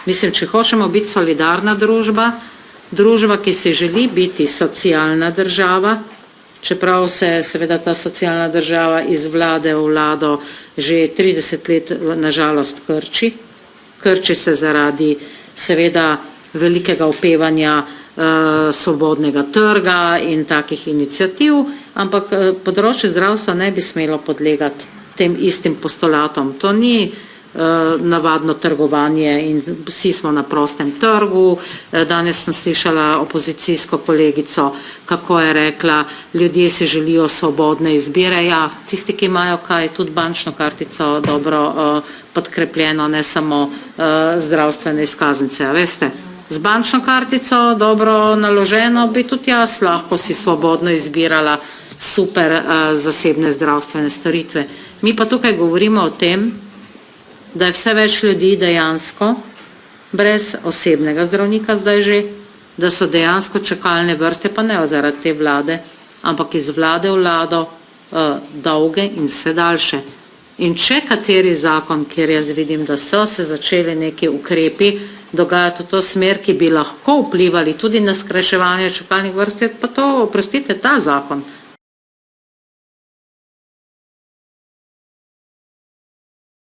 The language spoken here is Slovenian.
Mislim, če hočemo biti solidarna družba, družba, ki se želi biti socialna država, čeprav se seveda ta socialna država iz vlade v vlado že 30 let nažalost krči. Krči se zaradi seveda velikega opevanja svobodnega trga in takih iniciativ, ampak področje zdravstva ne bi smelo podlegati tem istim postulatom. To ni navadno trgovanje in vsi smo na prostem trgu. Danes sem slišala opozicijsko kolegico, kako je rekla, ljudje si želijo svobodne izbire. Ja, tisti, ki imajo kaj, tudi bančno kartico dobro podkrepljeno, ne samo zdravstvene izkaznice. A veste, z bančno kartico dobro naloženo bi tudi jaz lahko si svobodno izbirala super zasebne zdravstvene storitve. Mi pa tukaj govorimo o tem, da je vse več ljudi dejansko brez osebnega zdravnika zdaj že, da so dejansko čakalne vrste, pa ne zaradi te vlade, ampak iz vlade v vlado dolge in vse daljše. In če kateri zakon, kjer jaz vidim, da so se začeli neki ukrepi dogajati v to smer, ki bi lahko vplivali tudi na skrajševanje čakalnih vrst, pa to, oprostite, ta zakon,